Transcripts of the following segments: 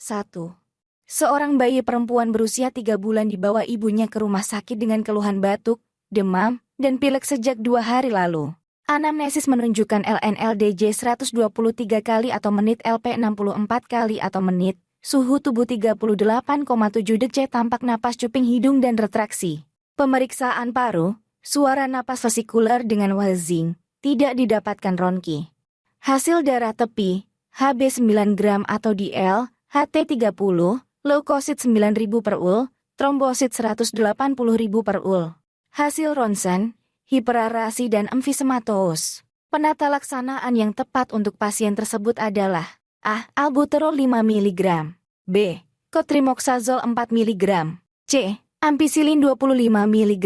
1. Seorang bayi perempuan berusia 3 bulan dibawa ibunya ke rumah sakit dengan keluhan batuk, demam, dan pilek sejak 2 hari lalu. Anamnesis menunjukkan LNLDJ 123 kali atau menit, LP 64 kali atau menit, suhu tubuh 38,7 dC, tampak napas cuping hidung dan retraksi. Pemeriksaan paru, suara napas vesikuler dengan wheezing, tidak didapatkan ronki. Hasil darah tepi, Hb 9 gram atau DL, HT 30, leukosit 9.000 per ul, trombosit 180.000 per ul. Hasil ronsen, hiperarasi dan emfisematos. Penata laksanaan yang tepat untuk pasien tersebut adalah A. Albuterol 5 mg, B. Cotrimoxazole 4 mg, C. Ampicillin 25 mg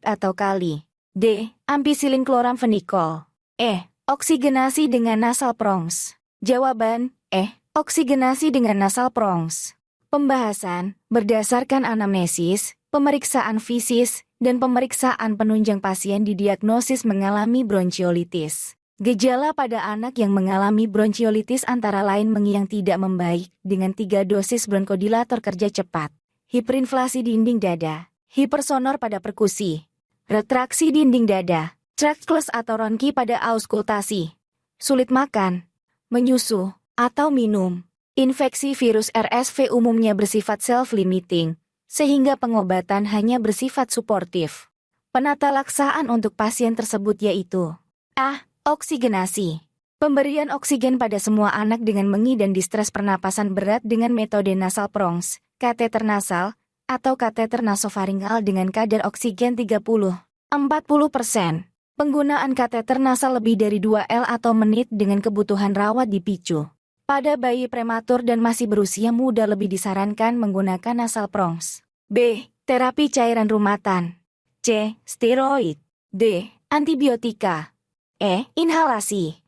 atau kali, D. Ampicillin chloramphenicol, E. Oksigenasi dengan nasal prongs. Jawaban, E. Oksigenasi dengan nasal prongs. Pembahasan, berdasarkan anamnesis, pemeriksaan fisis, dan pemeriksaan penunjang pasien didiagnosis mengalami bronkiolitis. Gejala pada anak yang mengalami bronkiolitis antara lain mengi yang tidak membaik dengan 3 dosis bronkodilator kerja cepat, hiperinflasi dinding dada, hipersonor pada perkusi, retraksi dinding dada, trackless atau ronki pada auskultasi, sulit makan, menyusu, atau minum. Infeksi virus RSV umumnya bersifat self-limiting, sehingga pengobatan hanya bersifat suportif. Penata laksaan untuk pasien tersebut yaitu A. Oksigenasi. Pemberian oksigen pada semua anak dengan mengi dan distres pernapasan berat dengan metode nasal prongs, kateter nasal, atau kateter nasofaringal dengan kadar oksigen 30-40%. Penggunaan kateter nasal lebih dari 2 L atau menit dengan kebutuhan rawat dipicu. Pada bayi prematur dan masih berusia muda lebih disarankan menggunakan nasal prongs. B. Terapi cairan rumatan. C. Steroid. D. Antibiotika. E. Inhalasi.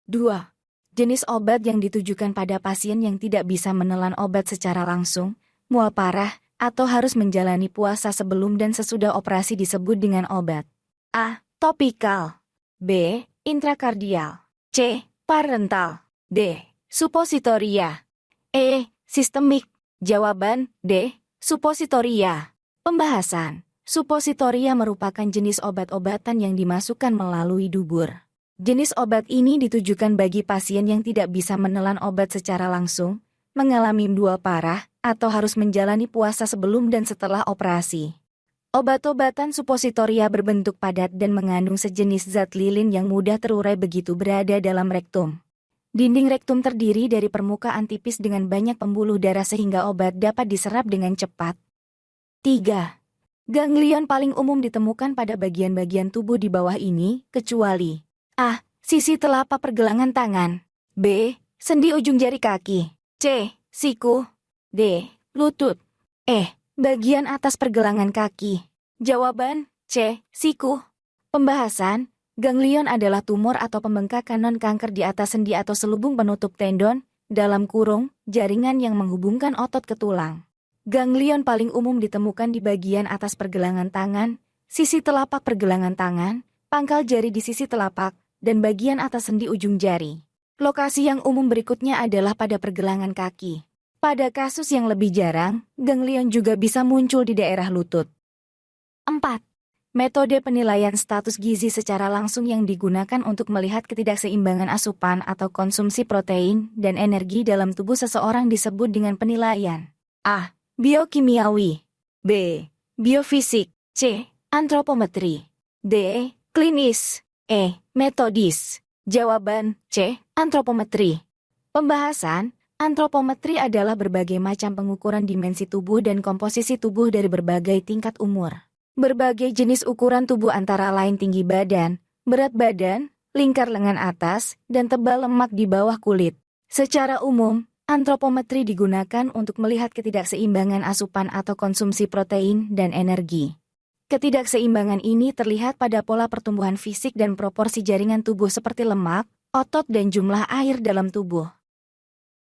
2. Jenis obat yang ditujukan pada pasien yang tidak bisa menelan obat secara langsung, mual parah, atau harus menjalani puasa sebelum dan sesudah operasi disebut dengan obat. A. Topikal. B. Intrakardial. C. Parental. D. Supositoria. E. Sistemik. Jawaban, D. Supositoria. Pembahasan. Supositoria merupakan jenis obat-obatan yang dimasukkan melalui dubur. Jenis obat ini ditujukan bagi pasien yang tidak bisa menelan obat secara langsung, mengalami mual parah, atau harus menjalani puasa sebelum dan setelah operasi. Obat-obatan supositoria berbentuk padat dan mengandung sejenis zat lilin yang mudah terurai begitu berada dalam rektum. Dinding rektum terdiri dari permukaan tipis dengan banyak pembuluh darah sehingga obat dapat diserap dengan cepat. 3. Ganglion paling umum ditemukan pada bagian-bagian tubuh di bawah ini, kecuali A. Sisi telapak pergelangan tangan, B. Sendi ujung jari kaki, C. Siku, D. Lutut, E. Bagian atas pergelangan kaki. Jawaban, C. Siku. Pembahasan, ganglion adalah tumor atau pembengkakan non-kanker di atas sendi atau selubung penutup tendon, dalam kurung, jaringan yang menghubungkan otot ke tulang. Ganglion paling umum ditemukan di bagian atas pergelangan tangan, sisi telapak pergelangan tangan, pangkal jari di sisi telapak, dan bagian atas sendi ujung jari. Lokasi yang umum berikutnya adalah pada pergelangan kaki. Pada kasus yang lebih jarang, ganglion juga bisa muncul di daerah lutut. 4. Metode penilaian status gizi secara langsung yang digunakan untuk melihat ketidakseimbangan asupan atau konsumsi protein dan energi dalam tubuh seseorang disebut dengan penilaian A. Biokimiawi, B. Biofisik, C. Antropometri, D. Klinis, E. Metodis. Jawaban, C. Antropometri. Pembahasan, antropometri adalah berbagai macam pengukuran dimensi tubuh dan komposisi tubuh dari berbagai tingkat umur. Berbagai jenis ukuran tubuh antara lain tinggi badan, berat badan, lingkar lengan atas, dan tebal lemak di bawah kulit. Secara umum, antropometri digunakan untuk melihat ketidakseimbangan asupan atau konsumsi protein dan energi. Ketidakseimbangan ini terlihat pada pola pertumbuhan fisik dan proporsi jaringan tubuh seperti lemak, otot dan jumlah air dalam tubuh.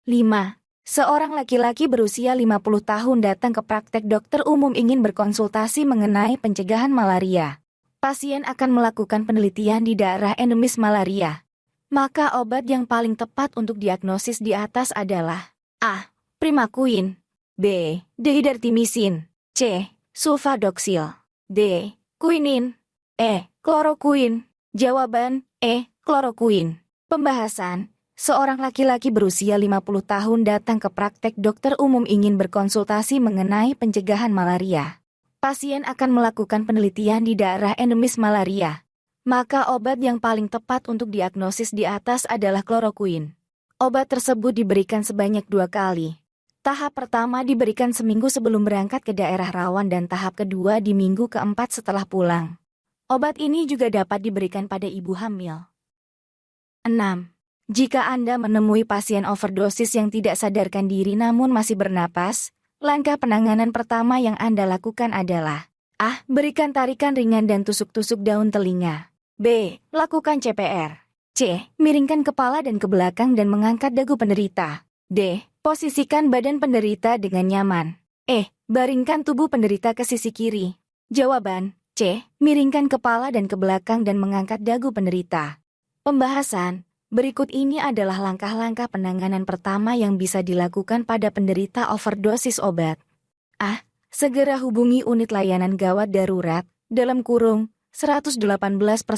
5. Seorang laki-laki berusia 50 tahun datang ke praktek dokter umum ingin berkonsultasi mengenai pencegahan malaria. Pasien akan melakukan penelitian di daerah endemis malaria. Maka obat yang paling tepat untuk diagnosis di atas adalah A. primaquine. B. Dehidratimicin. C. Sulfadoxil. D. Quinin. E. Chloroquine. Jawaban E. Chloroquine. Pembahasan. Seorang laki-laki berusia 50 tahun datang ke praktek dokter umum ingin berkonsultasi mengenai pencegahan malaria. Pasien akan melakukan penelitian di daerah endemis malaria. Maka obat yang paling tepat untuk diagnosis di atas adalah chloroquine. Obat tersebut diberikan sebanyak 2 kali. Tahap pertama diberikan seminggu sebelum berangkat ke daerah rawan dan tahap kedua di minggu keempat setelah pulang. Obat ini juga dapat diberikan pada ibu hamil. 6. Jika Anda menemui pasien overdosis yang tidak sadarkan diri namun masih bernapas, langkah penanganan pertama yang Anda lakukan adalah A. Berikan tarikan ringan dan tusuk-tusuk daun telinga. B. Lakukan CPR. C. Miringkan kepala dan ke belakang dan mengangkat dagu penderita. D. Posisikan badan penderita dengan nyaman. E. Baringkan tubuh penderita ke sisi kiri. Jawaban C. Miringkan kepala dan ke belakang dan mengangkat dagu penderita. Pembahasan. Berikut ini adalah langkah-langkah penanganan pertama yang bisa dilakukan pada penderita overdosis obat. A. Segera hubungi unit layanan gawat darurat, dalam kurung, 118/119,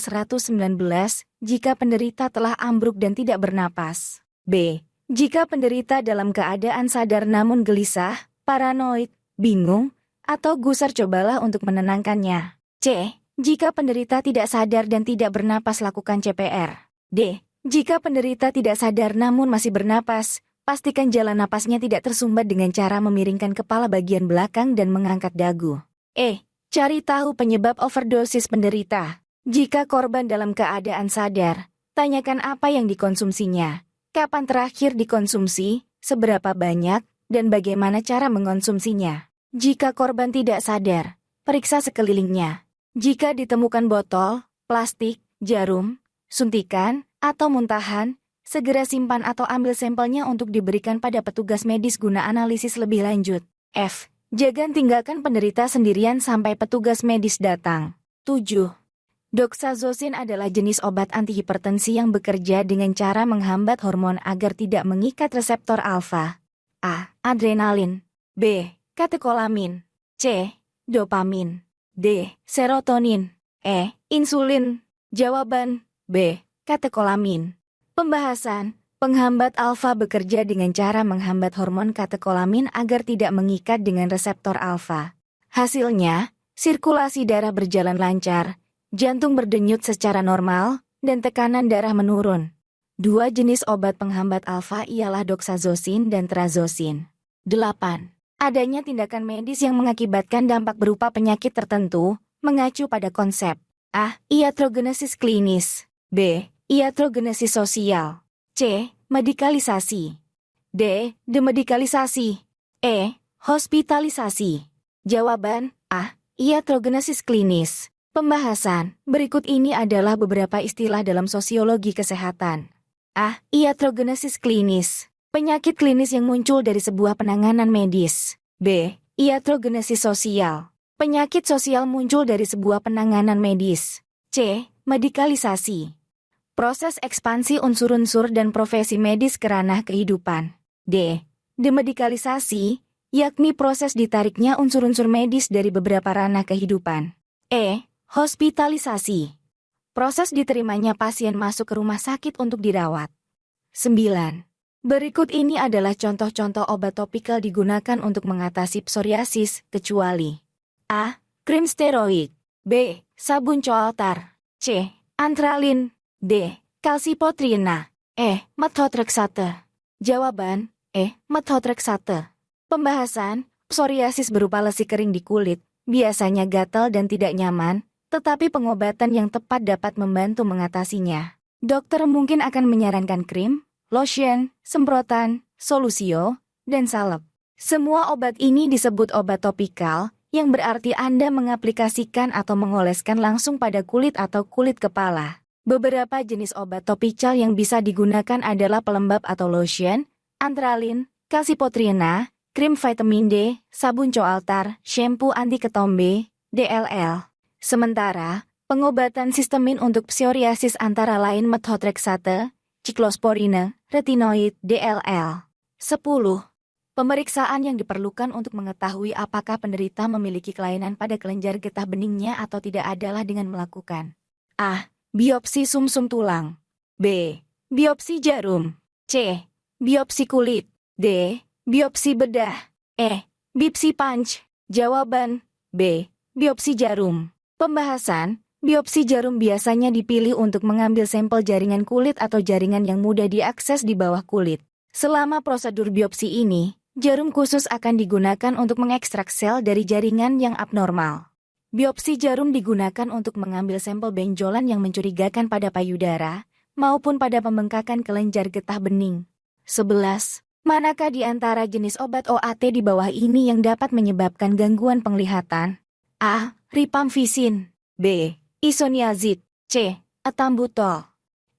jika penderita telah ambruk dan tidak bernapas. B. Jika penderita dalam keadaan sadar namun gelisah, paranoid, bingung, atau gusar cobalah untuk menenangkannya. C. Jika penderita tidak sadar dan tidak bernapas lakukan CPR. D. Jika penderita tidak sadar namun masih bernapas, pastikan jalan napasnya tidak tersumbat dengan cara memiringkan kepala bagian belakang dan mengangkat dagu. E. Cari tahu penyebab overdosis penderita. Jika korban dalam keadaan sadar, tanyakan apa yang dikonsumsinya, kapan terakhir dikonsumsi, seberapa banyak, dan bagaimana cara mengonsumsinya. Jika korban tidak sadar, periksa sekelilingnya. Jika ditemukan botol, plastik, jarum, suntikan, atau muntahan, segera simpan atau ambil sampelnya untuk diberikan pada petugas medis guna analisis lebih lanjut. F. Jangan tinggalkan penderita sendirian sampai petugas medis datang. 7. Doxazocin adalah jenis obat antihipertensi yang bekerja dengan cara menghambat hormon agar tidak mengikat reseptor alfa. A. Adrenalin. B. Katekolamin. C. Dopamin. D. Serotonin. E. Insulin. Jawaban B. Katekolamin. Pembahasan. Penghambat alfa bekerja dengan cara menghambat hormon katekolamin agar tidak mengikat dengan reseptor alfa. Hasilnya, sirkulasi darah berjalan lancar, jantung berdenyut secara normal, dan tekanan darah menurun. 2 jenis obat penghambat alfa ialah doxazocin dan trazocin. 8. Adanya tindakan medis yang mengakibatkan dampak berupa penyakit tertentu, mengacu pada konsep A. Iatrogenesis klinis. B. Iatrogenesis sosial. C. Medikalisasi. D. Demedikalisasi. E. Hospitalisasi. Jawaban A. Iatrogenesis klinis. Pembahasan. Berikut ini adalah beberapa istilah dalam sosiologi kesehatan. A. Iatrogenesis klinis. Penyakit klinis yang muncul dari sebuah penanganan medis. B. Iatrogenesis sosial. Penyakit sosial muncul dari sebuah penanganan medis. C. Medikalisasi. Proses ekspansi unsur-unsur dan profesi medis ke ranah kehidupan. D. Demedikalisasi, yakni proses ditariknya unsur-unsur medis dari beberapa ranah kehidupan. E. Hospitalisasi. Proses diterimanya pasien masuk ke rumah sakit untuk dirawat. 9. Berikut ini adalah contoh-contoh obat topikal digunakan untuk mengatasi psoriasis, kecuali A. Krim steroid. B. Sabun coaltar. C. Antralin. D. Kalsipotriena. E. Methotrexate. Jawaban E. Methotrexate. Pembahasan. Psoriasis berupa lesi kering di kulit, biasanya gatal dan tidak nyaman, tetapi pengobatan yang tepat dapat membantu mengatasinya. Dokter mungkin akan menyarankan krim, lotion, semprotan, solusio, dan salep. Semua obat ini disebut obat topikal, yang berarti Anda mengaplikasikan atau mengoleskan langsung pada kulit atau kulit kepala. Beberapa jenis obat topikal yang bisa digunakan adalah pelembab atau lotion, antralin, kalsipotriena, krim vitamin D, sabun coaltar, shampoo anti ketombe, DLL. Sementara, pengobatan sistemin untuk psoriasis antara lain methotrexate, ciklosporine, retinoid, DLL. 10. Pemeriksaan yang diperlukan untuk mengetahui apakah penderita memiliki kelainan pada kelenjar getah beningnya atau tidak adalah dengan melakukan A. Biopsi sumsum tulang. B. Biopsi jarum. C. Biopsi kulit. D. Biopsi bedah. E. Biopsi punch. Jawaban B. Biopsi jarum. Pembahasan. Biopsi jarum biasanya dipilih untuk mengambil sampel jaringan kulit atau jaringan yang mudah diakses di bawah kulit. Selama prosedur biopsi ini, jarum khusus akan digunakan untuk mengekstrak sel dari jaringan yang abnormal. Biopsi jarum digunakan untuk mengambil sampel benjolan yang mencurigakan pada payudara, maupun pada pembengkakan kelenjar getah bening. 11. Manakah di antara jenis obat OAT di bawah ini yang dapat menyebabkan gangguan penglihatan? A. Rifampicin. B. Isoniazid. C. Ethambutol.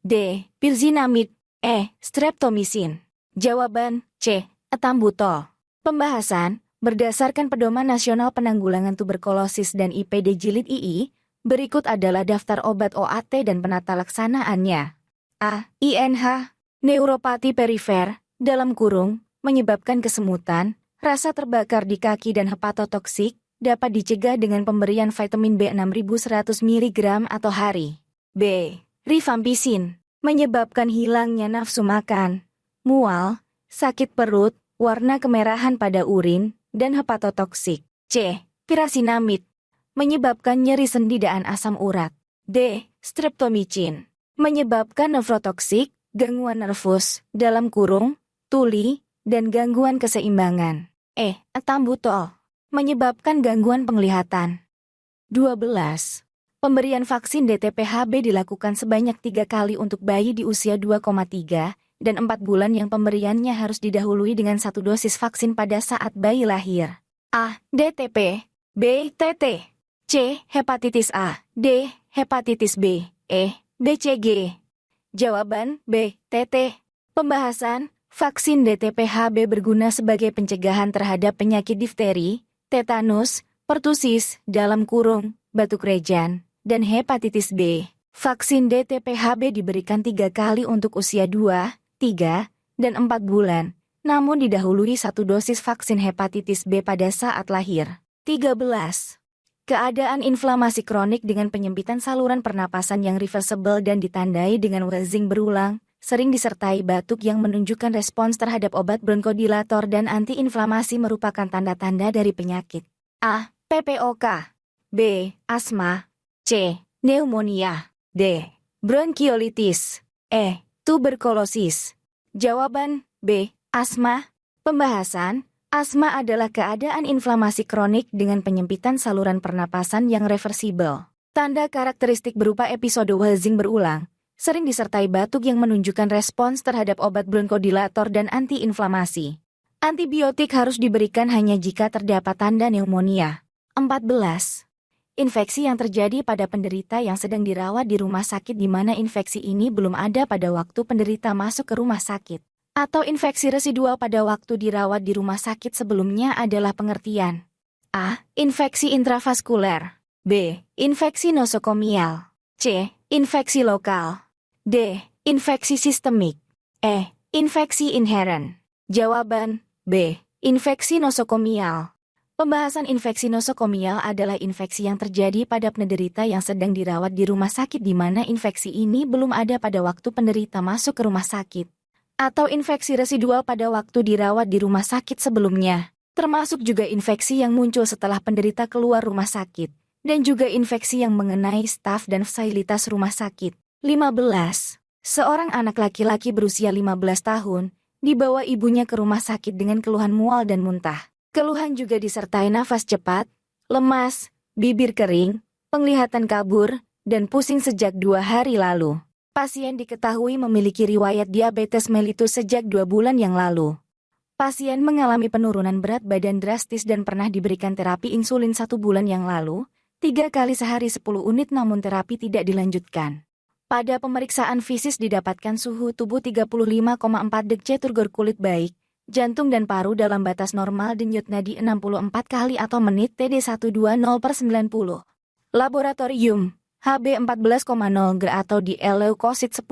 D. Pirzinamid. E. Streptomycin. Jawaban C. Ethambutol. Pembahasan. Berdasarkan Pedoman Nasional Penanggulangan Tuberkulosis dan IPD Jilid II, berikut adalah daftar obat OAT dan penata laksanaannya. A. INH. Neuropati perifer, dalam kurung, menyebabkan kesemutan, rasa terbakar di kaki dan hepatotoksik, dapat dicegah dengan pemberian vitamin B 6100 mg atau hari. B. Rifampicin, menyebabkan hilangnya nafsu makan, mual, sakit perut, warna kemerahan pada urin, dan hepatotoksik. C. Pirasinamid, menyebabkan nyeri sendi dan asam urat. D. Streptomycin, menyebabkan nefrotoksik, gangguan nervus, dalam kurung, tuli, dan gangguan keseimbangan. E. Ethambutol, menyebabkan gangguan penglihatan. 12. Pemberian vaksin DTP-HB dilakukan sebanyak 3 kali untuk bayi di usia 2,3 dan 4 bulan yang pemberiannya harus didahului dengan 1 dosis vaksin pada saat bayi lahir. A. DTP. B. TT. C. Hepatitis A. D. Hepatitis B. E. BCG. Jawaban B. TT. Pembahasan. Vaksin DTP-HB berguna sebagai pencegahan terhadap penyakit difteri, tetanus, pertusis, dalam kurung, batuk rejan, dan hepatitis B. Vaksin DTP-HB diberikan 3 kali untuk usia 2, 3, dan 4 bulan, namun didahului 1 dosis vaksin hepatitis B pada saat lahir. 13. Keadaan inflamasi kronik dengan penyempitan saluran pernapasan yang reversible dan ditandai dengan wheezing berulang, sering disertai batuk yang menunjukkan respons terhadap obat bronkodilator dan antiinflamasi merupakan tanda-tanda dari penyakit. A. PPOK. B. Asma. C. Pneumonia. D. Bronkiolitis. E. Tuberkulosis. Jawaban B. Asma. Pembahasan. Asma adalah keadaan inflamasi kronik dengan penyempitan saluran pernapasan yang reversibel. Tanda karakteristik berupa episode wheezing berulang, sering disertai batuk yang menunjukkan respons terhadap obat bronkodilator dan antiinflamasi. Antibiotik harus diberikan hanya jika terdapat tanda pneumonia. 14. Infeksi yang terjadi pada penderita yang sedang dirawat di rumah sakit di mana infeksi ini belum ada pada waktu penderita masuk ke rumah sakit, atau infeksi residual pada waktu dirawat di rumah sakit sebelumnya adalah pengertian. A. Infeksi intravaskuler. B. Infeksi nosokomial. C. Infeksi lokal. D. Infeksi sistemik. E. Infeksi inheren. Jawaban B. Infeksi nosokomial. Pembahasan infeksi nosokomial adalah infeksi yang terjadi pada penderita yang sedang dirawat di rumah sakit di mana infeksi ini belum ada pada waktu penderita masuk ke rumah sakit, atau infeksi residual pada waktu dirawat di rumah sakit sebelumnya, termasuk juga infeksi yang muncul setelah penderita keluar rumah sakit, dan juga infeksi yang mengenai staf dan fasilitas rumah sakit. 15. Seorang anak laki-laki berusia 15 tahun dibawa ibunya ke rumah sakit dengan keluhan mual dan muntah. Keluhan juga disertai nafas cepat, lemas, bibir kering, penglihatan kabur, dan pusing sejak 2 hari lalu. Pasien diketahui memiliki riwayat diabetes mellitus sejak 2 bulan yang lalu. Pasien mengalami penurunan berat badan drastis dan pernah diberikan terapi insulin 1 bulan yang lalu, 3 kali sehari 10 unit namun terapi tidak dilanjutkan. Pada pemeriksaan fisik didapatkan suhu tubuh 35,4 deg turgor kulit baik, jantung dan paru dalam batas normal denyut nadi 64 kali atau menit TD 120/90. Laboratorium HB 14,0 Gr atau di leukosit 10.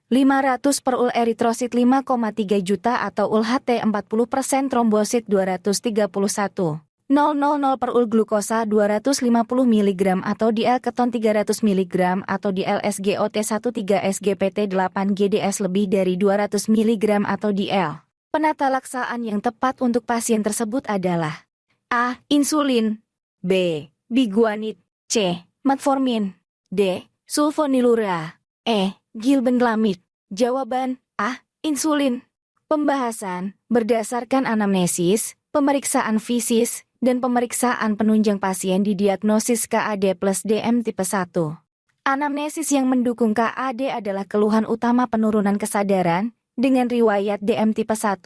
500 per ul eritrosit 5,3 juta atau ul HT 40% trombosit 231. 000 per ul glukosa 250 mg atau DL keton 300 mg atau DL SGOT 13 SGPT 8 GDS lebih dari 200 mg atau DL. Penata laksaan yang tepat untuk pasien tersebut adalah A. Insulin, B. Biguanid, C. Metformin, D. Sulfonylurea, E. Gilbenlamid. Jawaban A. Insulin. Pembahasan berdasarkan anamnesis, pemeriksaan fisis, dan pemeriksaan penunjang pasien didiagnosis KAD plus DM tipe 1. Anamnesis yang mendukung KAD adalah keluhan utama penurunan kesadaran dengan riwayat DM tipe 1.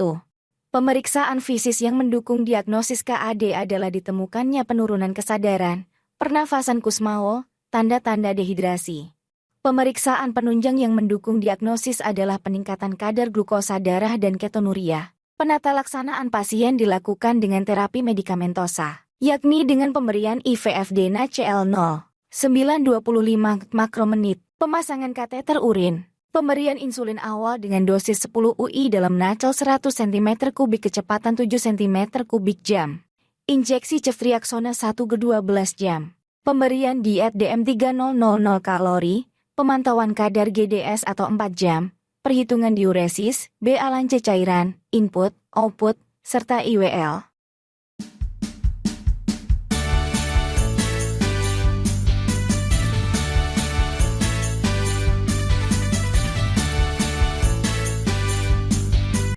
Pemeriksaan fisis yang mendukung diagnosis KAD adalah ditemukannya penurunan kesadaran, pernafasan Kussmaul, tanda-tanda dehidrasi. Pemeriksaan penunjang yang mendukung diagnosis adalah peningkatan kadar glukosa darah dan ketonuria. Penata laksanaan pasien dilakukan dengan terapi medikamentosa, yakni dengan pemberian IVFD NaCl 0,925 makromenit, pemasangan kateter urin, pemberian insulin awal dengan dosis 10 UI dalam NaCl 100 cm3 kecepatan 7 cm3 jam, injeksi ceftriaxona 1 ke 12 jam, pemberian diet DM 3000 kalori, pemantauan kadar GDS atau 4 jam, perhitungan diuresis, B-alance cairan, input, output, serta IWL.